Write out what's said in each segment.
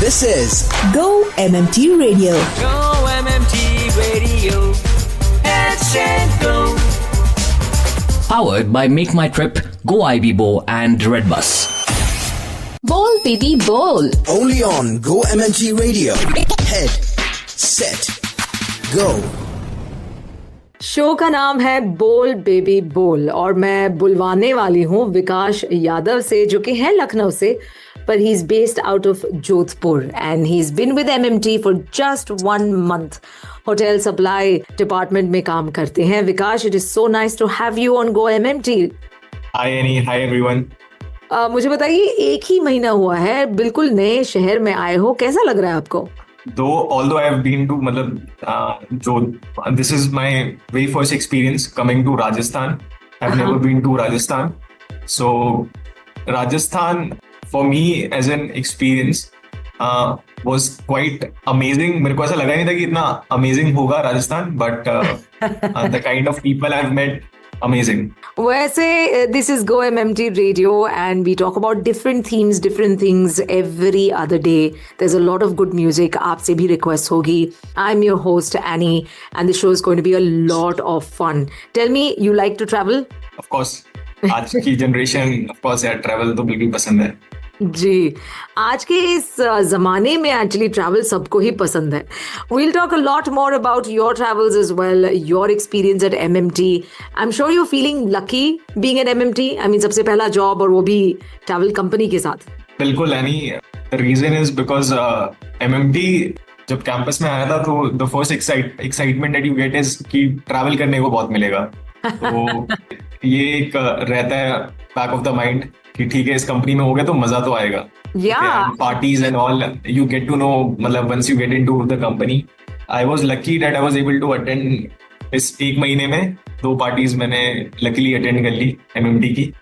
This is Go MMT Radio. Go MMT Radio. Let's go. Powered by Make My Trip, Go IBBO and Redbus. Ball baby ball. Only on Go MMT Radio. Head, set, go. Show का नाम है बोल बेबी बोल और मैं बुलवाने वाली हूँ विकास यादव से, जो कि है लखनऊ से, पर he is based out of Jodhpur and he is been with MMT for just 1 month. Hotel supply department में काम करते हैं. Vikas, it is so nice to have you on go MMT. Hi Annie, hi everyone. मुझे बताइए, 1 ही महीना हुआ है, बिल्कुल नए शहर में आए हो, कैसा लग रहा है आपको? Although I have been to this is my very first experience coming to Rajasthan. I've never been to Rajasthan. So Rajasthan for me as an experience was quite amazing. मेरे को ऐसा लगा नहीं था कि इतना amazing होगा Rajasthan, but the kind of people I've met, amazing. वैसे this is Go MMT Radio and we talk about different themes, different things every other day. There's a lot of good music. आपसे भी request होगी. I'm your host Annie and the show is going to be a lot of fun. Tell me, you like to travel? Of course. आज की generation, of course, यार travel तो बिल्कुल पसंद है. जी, आज के इस जमाने में एक्चुअली ट्रैवल सबको ही पसंद है. We'll talk a lot more about your travels as well, your experience at MMT. I'm sure you're feeling lucky being at MMT. I mean, सबसे पहला जॉब और वो भी ट्रैवल कंपनी के साथ. बिल्कुल यानी the reason is because MMT जब कैंपस में आया था तो the first excitement that you get is कि ट्रैवल करने को बहुत मिलेगा. तो ये एक रहता है बैक ऑफ द माइंड कि ठीक है, इस कंपनी में हो गया तो मजा तो आएगा. Parties and all you get to know, मतलब once you get into the company. I was lucky that I was able to attend. इस 1 महीने में 2 पार्टीज मैंने लकीली अटेंड कर ली एमएमटी की.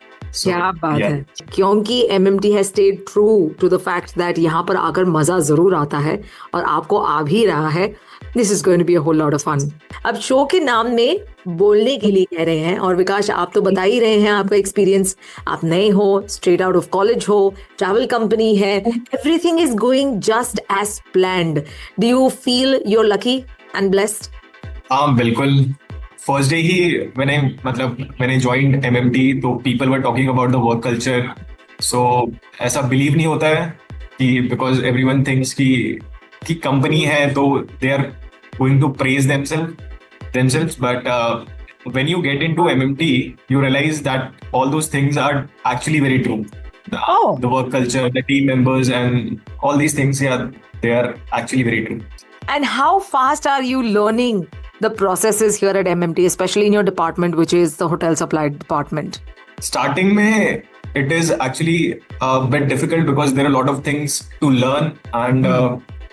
क्या बात है, क्योंकि MMT has stayed true to the fact that यहाँ पर आकर मजा जरूर आता है और आपको आ भी रहा है. This is going to be a whole lot of fun. अब शो के नाम में बोलने के लिए कह रहे हैं और विकास, आप तो बता ही रहे हैं आपका एक्सपीरियंस. आप नए हो, स्ट्रेट आउट ऑफ कॉलेज हो, ट्रैवल कंपनी है, everything is going just as planned. Do you feel you are lucky and blessed? हाँ बिल्कुल. फर्स्ट डे ही मैंने ज्वाइंड एमएमटी तो people were talking about the work culture. So ऐसा believe नहीं होता है कि बिकॉज एवरीवन थिंक्स कि कंपनी है तो they are going to praise themselves, but when you get into MMT you realize that all those things are actually very true. The work culture, the team members and all these things, yeah, they are actually very true. And how fast are you learning the processes here at MMT, especially in your department, which is the hotel supply department? Starting mein it is actually a bit difficult because there are a lot of things to learn and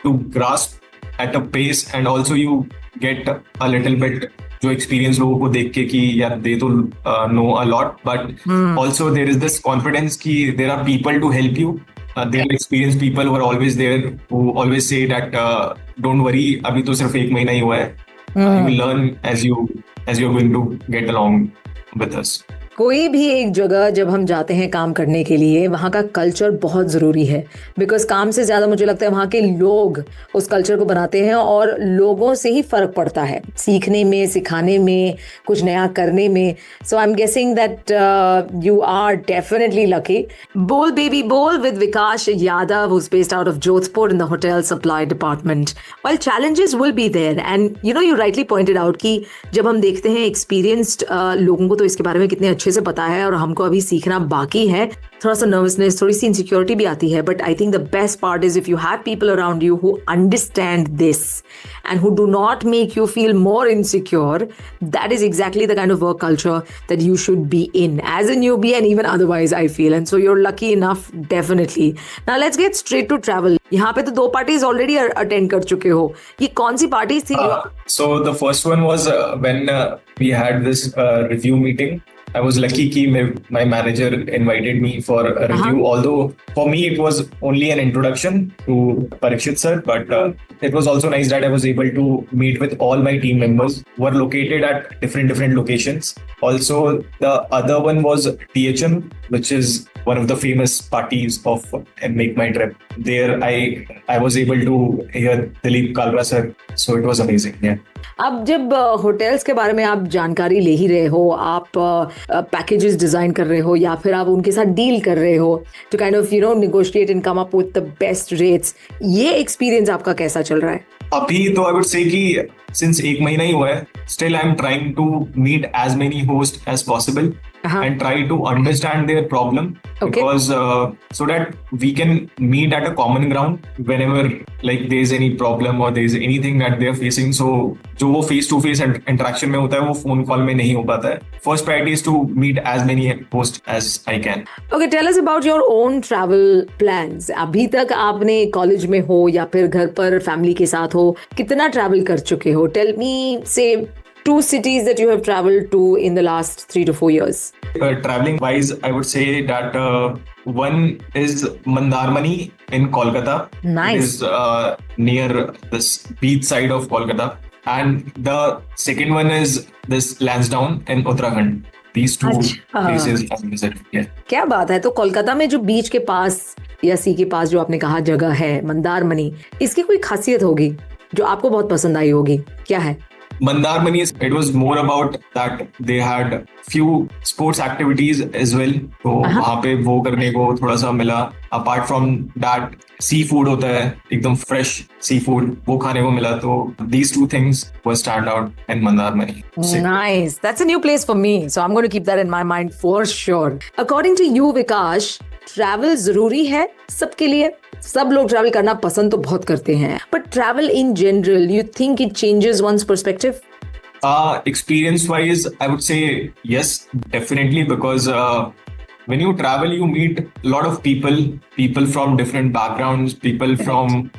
to grasp at a pace, and also you get a little bit जो experience लोगों को देख के कि यार they तो know a lot, but also there is this confidence कि there are people to help you. There are experienced people who are always there, who always say that don't worry, अभी तो सिर्फ 1 महीना ही हुआ है. You will learn as you're going to get along with us. कोई भी एक जगह जब हम जाते हैं काम करने के लिए, वहाँ का कल्चर बहुत ज़रूरी है. बिकॉज काम से ज़्यादा मुझे लगता है वहाँ के लोग उस कल्चर को बनाते हैं और लोगों से ही फ़र्क पड़ता है सीखने में, सिखाने में, कुछ नया करने में. So I am guessing that you are definitely lucky. Bol Baby Bol with Vikas Yadav, who's based out of Jodhpur in the hotel supply department. While challenges will be there, and you rightly pointed out कि जब हम देखते हैं experienced लोगों को तो इसके बारे में कितने अच्छे से पता है और हमको अभी सीखना बाकी है. थोड़ा सा नर्वसनेस, थोड़ी सी इनसिक्योरिटी भी आती है, but I think the best part is if you have people around you who understand this and who do not make you feel more insecure. That is exactly the kind of work culture that you should be in as a newbie and even otherwise, I feel. And so you are lucky enough, definitely. Now let's get straight to travel. यहाँ पे तो 2 parties already attend कर चुके हो. ये कौन सी parties थी? So the first one was when we had this review meeting I was lucky कि my manager invited me for a review. Although for me it was only an introduction to Parikshit sir, but it was also nice that I was able to meet with all my team members who were located at different locations. Also, the other one was THM, which is one of the famous parties of Make My Trip. There I was able to hear Dilip Kalra sir, so it was amazing. Yeah. अब जब hotels के बारे में आप जानकारी ले ही रहे हो, आप पैकेजेस डिजाइन कर रहे हो या फिर आप उनके साथ डील कर रहे हो to kind of negotiate and come up with the best rates, ये एक्सपीरियंस आपका कैसा चल रहा है? अभी तो आई वुड से कि सिंस 1 महीना ही हुआ है, still I am trying to meet as many host as possible and try to understand their problem, because so that we can meet at a common ground whenever like there is any problem or there is anything that they are facing. So जो वो face to face interaction में होता है वो phone call में नहीं हो पाता है. First priority is to meet as many hosts as I can. Okay, tell us about your own travel plans. अभी तक आपने कॉलेज में हो या फिर घर पर फैमिली के साथ हो, कितना ट्रैवल कर चुके हो? Tell me, say 2 cities that you have traveled to in the last 3 to 4 years. Traveling wise, I would say that one is Mandarmani in Kolkata. Nice. It is near this beach side of Kolkata. And the second one is this Lansdowne in Uttarakhand. These two places I visited. Yeah. क्या बात है! तो कोलकाता में जो बीच के पास या सी के पास जो आपने कहा जगह है मंदारमनी, इसकी कोई खासियत होगी जो आपको बहुत पसंद आई होगी, क्या है? Mandarmani, it was more about that they had few sports activities as well. तो वहाँ पे वो करने को थोड़ा सा मिला. Apart from that, seafood होता है, एकदम fresh seafood, वो खाने को मिला. तो these 2 things were stand out in Mandarmani. Nice. That's a new place for me. So I'm going to keep that in my mind for sure. According to you, Vikash, travel जरूरी है सबके लिए? सब लोग ट्रैवल करना पसंद तो बहुत करते हैं, but travel in general, you think it changes one's perspective? Experience wise, I would say yes, definitely, because when you travel you meet a lot of people from different backgrounds, people from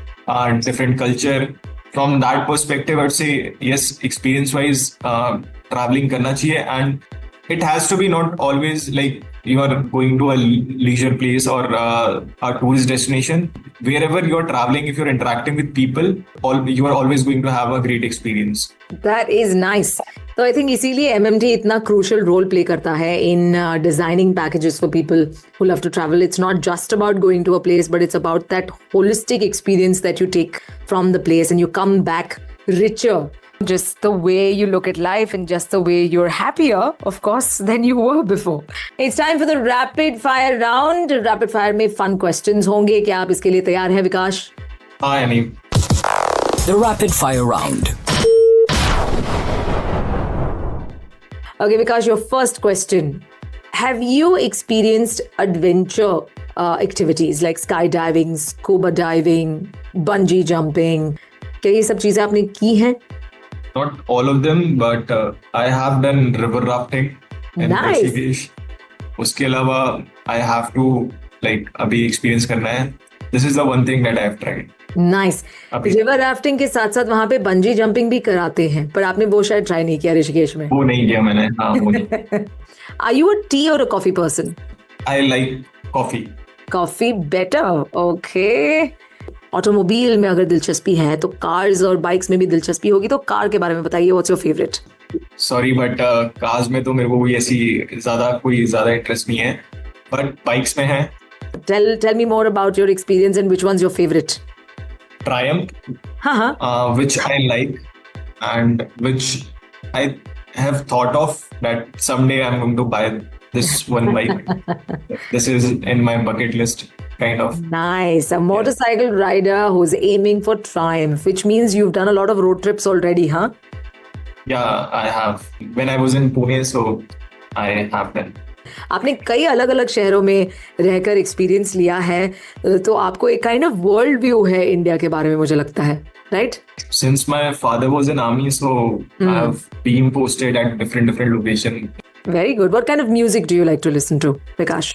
different culture. From that perspective, I would say yes, experience wise traveling करना चाहिए. And it has to be not always like you are going to a leisure place or a tourist destination. Wherever you are traveling, if you're interacting with people, you are always going to have a great experience. That is nice. तो I think इसीलिए MMT इतना crucial role play करता है in designing packages for people who love to travel. It's not just about going to a place, but it's about that holistic experience that you take from the place and you come back richer. Just the way you look at life and just the way you're happier, of course, than you were before. It's time for the rapid fire round. Rapid fire में fun questions होंगे. क्या आप इसके लिए तैयार हैं, विकास? हाँ, यानी. The rapid fire round. Okay, Vikash, your first question. Have you experienced adventure activities like skydiving, scuba diving, bungee jumping? क्या ये सब चीजें आपने की हैं? Not all of them, but I have done river rafting in Nice. Rishikesh. उसके अलावा I have to like अभी experience करना है. This is the one thing that I have tried. Nice. अभी- रिवर राफ्टिंग के साथ साथ वहां पे बंजी जंपिंग भी कराते हैं, पर आपने वो शायद ट्राई नहीं किया ऋषिकेश में. वो नहीं किया मैंने. हाँ, वो नहीं. Are you a tea or a coffee person? I like coffee. Coffee better. Okay. Automobile में अगर दिलचस्पी है तो कार्स और बाइक्स में भी दिलचस्पी होगी, तो कार के बारे में बताइए. What's your favourite? Sorry but cars में तो मेरे को कोई ऐसी ज्यादा इंटरेस्ट नहीं है, बट बाइक्स में है. Tell me more about your experience and which one's your favorite? Triumph, हाँ. which I like and which I have thought of that someday I'm going to buy this one bike. This is in my bucket list, kind of. Nice. A motorcycle rider who's aiming for triumph, which means you've done a lot of road trips already, huh? Yeah, I have. When I was in Pune, so I have done. आपने कई अलग अलग शहरों में रहकर experience लिया है, तो आपको एक काइंड ऑफ वर्ल्ड व्यू है इंडिया के बारे में, मुझे लगता है, right? Since my father was in army, so I have been posted at different location. Very good. What kind of music do you like to listen to, Vikash?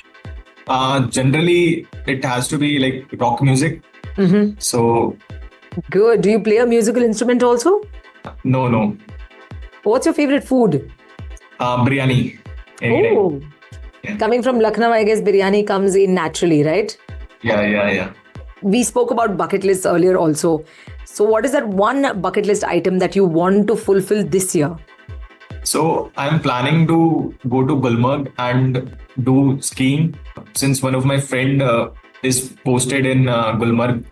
Generally, it has to be like rock music. So Good. Do you play a musical instrument also? no. What's your favorite food? Biryani. anytime. Oh. Yeah. Coming from Lucknow, I guess biryani comes in naturally, right? Yeah. We spoke about bucket lists earlier also. So what is that one bucket list item that you want to fulfill this year? So I'm planning to go to Gulmarg and do skiing. Since one of my friend is posted in Gulmarg,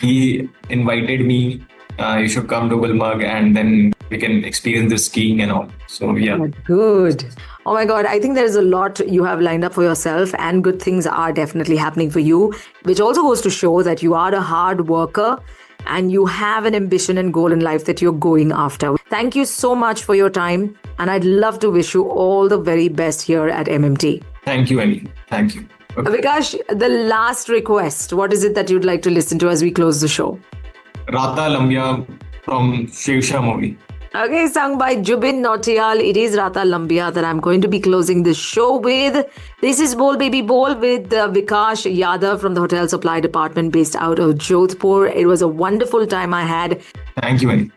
he invited me. You should come to Gulmarg and then we can experience the skiing and all. So yeah. Good. Oh my God, I think there is a lot you have lined up for yourself, and good things are definitely happening for you, which also goes to show that you are a hard worker and you have an ambition and goal in life that you're going after. Thank you so much for your time, and I'd love to wish you all the very best here at MMT. Thank you, Annie. Thank you. Okay. Vikash, the last request, what is it that you'd like to listen to as we close the show? Rata Lambia from Shivsha movie. Okay, sung by Jubin Nautiyal. It is Rata Lambia that I'm going to be closing the show with. This is Bol Baby Bol with Vikash Yadav from the Hotel Supply Department based out of Jodhpur. It was a wonderful time I had. Thank you, Annie.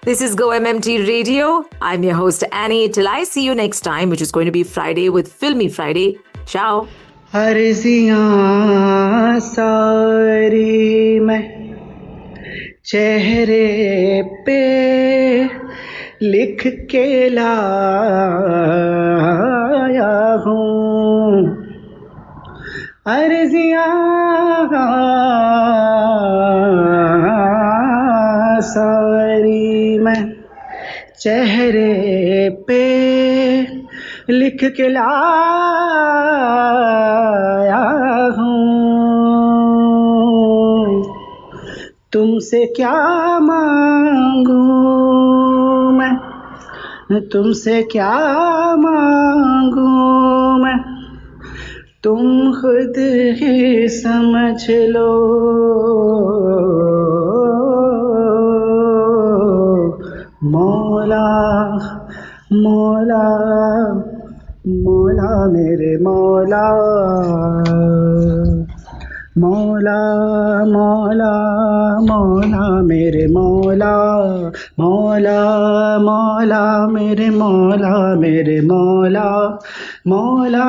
This is Go MMT Radio. I'm your host Annie. Till I see you next time, which is going to be Friday with Filmy Friday. Ciao. अर्ज़ियाँ सारी मैं चेहरे पे लिख के लाया हूँ। अर्ज़ियाँ सारी मैं चेहरे पे लिख के लाया हूँ। तुमसे क्या मांगूं मैं, तुमसे क्या मांगूं मैं, तुम खुद ही समझ लो। मौला मौला मौला मेरे मौला, मौला मौला मौला मेरे मौला, मौला मौला मेरे मौला, मेरे मौला, मौला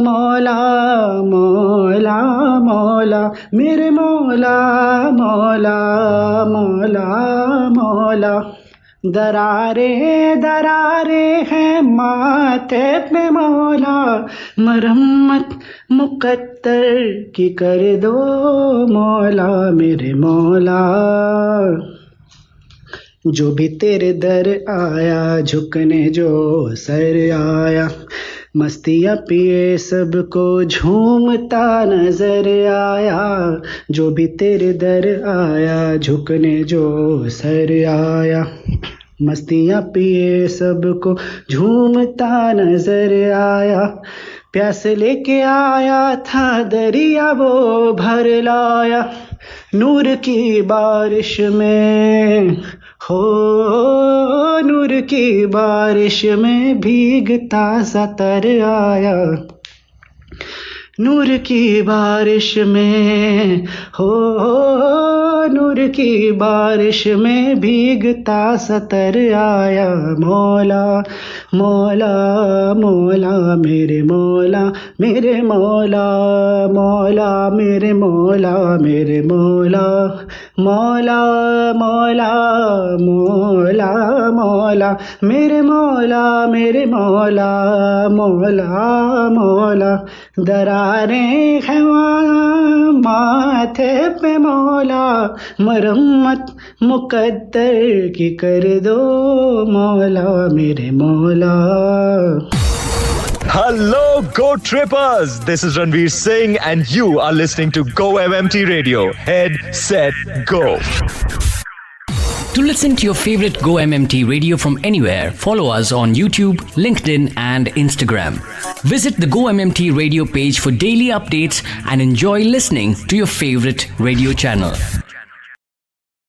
मौला मौला मौला मेरे मौला, मौला मौला मौला। दरारे दरारे हैं माथे पे मौला, मरम्मत मुकद्दर की कर दो मौला, मेरे मौला। जो भी तेरे दर आया झुकने जो सर आया, मस्तियाँ पिए सबको झूमता नजर आया। जो भी तेरे दर आया झुकने जो सर आया, मस्तियाँ पिए सबको झूमता नजर आया। प्यास लेके आया था दरिया वो भर लाया, नूर की बारिश में हो, नूर की बारिश में भीगता सा तर आया। नूर की बारिश में हो, नूर की बारिश में भीगता सा तर आया। मौला मौला मौला मेरे मौला, मेरे मौला, मौला मेरे मौला, मेरे मौला, मौला मौला मौला मौला मेरे मौला, मेरे मौला, मौला मौला। दरारें हैं माथे पे मौला, मरम्मत मुकद्दर की कर दो मौला, मेरे मौला। Hello, Go Trippers! This is Ranveer Singh and you are listening to Go MMT Radio. Head, set, go. To listen to your favorite Go MMT Radio from anywhere, follow us on YouTube, LinkedIn and Instagram. Visit the Go MMT Radio page for daily updates and enjoy listening to your favorite radio channel.